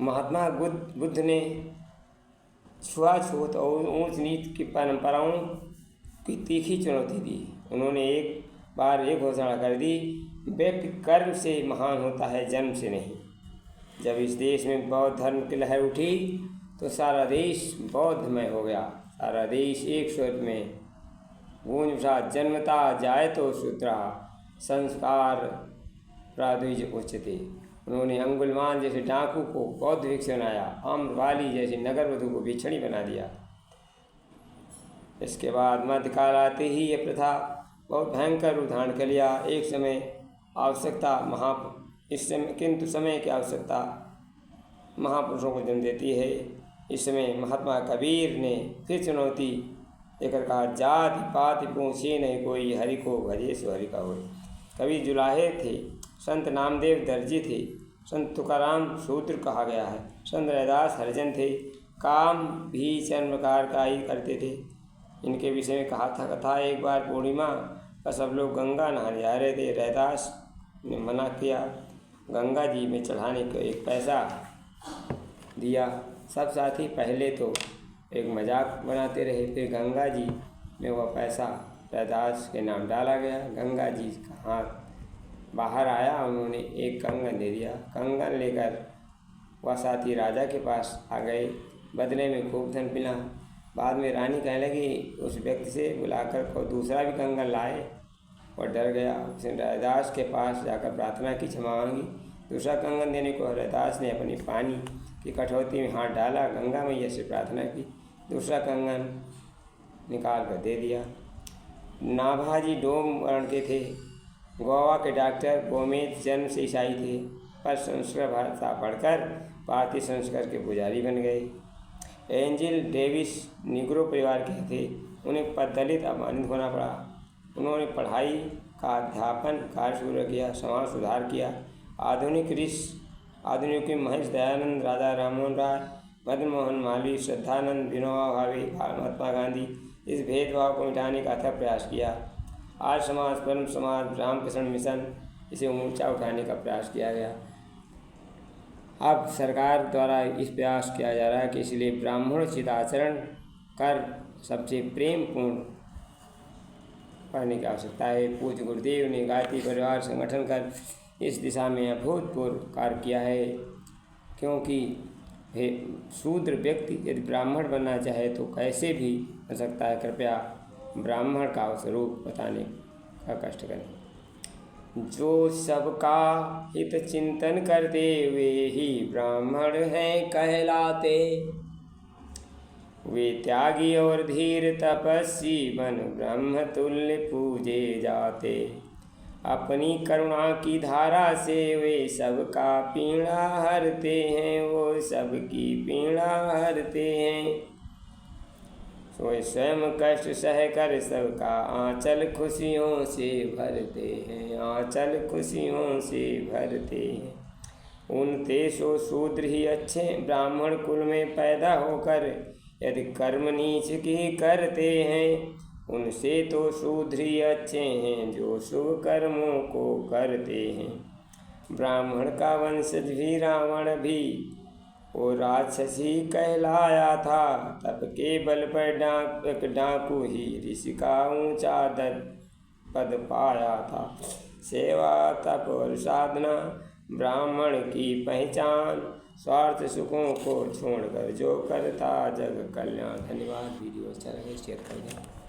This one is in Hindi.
महात्मा बुद्ध ने छुआछूत और ऊंच नीच की परंपराओं की तीखी चुनौती दी। उन्होंने एक बार एक घोषणा कर दी, व्यक्ति कर्म से महान होता है, जन्म से नहीं। जब इस देश में बौद्ध धर्म की लहर उठी तो सारा देश बौद्धमय हो गया। सारा देश एक स्वर में गूंज उठा, जन्मता जायतो शूद्रा संस्कार प्राद्विज उच्यते। उन्होंने अंगुलमान जैसे डाकू को बौद्ध भिक्षु बनाया, आम्रपाली जैसे नगर वधु को भिक्षुणी बना दिया। इसके बाद मध्यकाल आते ही यह प्रथा बहुत भयंकर रूप धारण कर लिया। एक समय आवश्यकता किंतु समय की आवश्यकता महापुरुषों को जन्म देती है। इस समय महात्मा कबीर ने फिर चुनौती देकर कहा, जाति पाति पूछे नहीं कोई, हरि को भजे सो हरि का होय। कबीर जुलाहे थे, संत नामदेव दर्जी थे, संत तुकाराम शूद्र कहा गया है, संत रैदास हरिजन थे, काम भी चर्मकार का ही करते थे। इनके विषय में कथा एक बार पूर्णिमा का सब लोग गंगा नहाने जा रहे थे। रैदास ने मना किया, गंगा जी में चढ़ाने को एक पैसा दिया। सब साथी पहले तो एक मजाक बनाते रहे, फिर गंगा जी में वह पैसा रैदास के नाम डाला गया। गंगा जी का हाथ बाहर आया, उन्होंने एक कंगन दे दिया। कंगन लेकर वह साथी राजा के पास आ गए, बदले में खूब धन मिला। बाद में रानी कहने लगी, उस व्यक्ति से बुलाकर को दूसरा भी कंगन लाए। और डर गया, उसने रैदास के पास जाकर प्रार्थना की, क्षमा मांगी। दूसरा कंगन देने को रैदास ने अपनी पानी की कटौती में हाथ डाला, गंगा मैया से प्रार्थना की, दूसरा कंगन निकाल कर दे दिया। नाभाजी डोम वर्ण के थे, गोवा के डॉक्टर गोमेद जन्म से ईसाई थे, पर संस्कृत भाषा पढ़कर भारतीय संस्कृत के पुजारी बन गए। एंजिल डेविस निग्रो परिवार के थे, उन्हें दलित अपमानित होना पड़ा। उन्होंने पढ़ाई का अध्यापन कार्य शुरू किया, समाज सुधार किया। आधुनिक महेश दयानंद, राजा राममोहन राय, मदन मोहन मालवीय, श्रद्धानंद, विनोबा भावे, महात्मा गांधी इस भेदभाव को मिटाने का अथक प्रयास किया। आर्य समाज, परम समाज, रामकृष्ण मिशन, इसे ऊंचा उठाने का प्रयास किया गया। अब सरकार द्वारा इस प्रयास किया जा रहा है कि इसलिए ब्राह्मणोचित आचरण कर सबसे प्रेमपूर्ण पढ़ने की आवश्यकता है। पूज्य गुरुदेव ने गायत्री परिवार संगठन कर इस दिशा में अभूतपूर्व कार्य किया है, क्योंकि शूद्र व्यक्ति यदि ब्राह्मण बनना चाहे तो कैसे भी बन सकता है। कृपया ब्राह्मण का स्वरूप बताने का कष्ट करें। जो सबका हित चिंतन करते वे ही ब्राह्मण हैं कहलाते, वे त्यागी और धीर तपस्वी बन ब्रह्म तुल्य पूजे जाते। अपनी करुणा की धारा से वे सबका पीड़ा हरते हैं, वो सबकी पीड़ा हरते हैं। सोए स्वयं कष्ट सह कर सबका आंचल खुशियों से भरते हैं, आंचल खुशियों से भरते हैं। उनते सो शूद्र ही अच्छे ब्राह्मण कुल में पैदा होकर यदि कर्म नीच की करते हैं, उनसे तो शूद्र ही अच्छे हैं जो शुभ कर्मों को करते हैं। ब्राह्मण का वंशज भी रावण भी वो राक्षसी कहलाया था, तप के बल पर डाकू ही ऋषि का ऊंचा पद पाया था। सेवा तप और साधना ब्राह्मण की पहचान, स्वार्थ सुखों को छोड़कर जो करता जग कल्याण। धन्यवाद। वीडियो अच्छा लगे शेयर कर दें।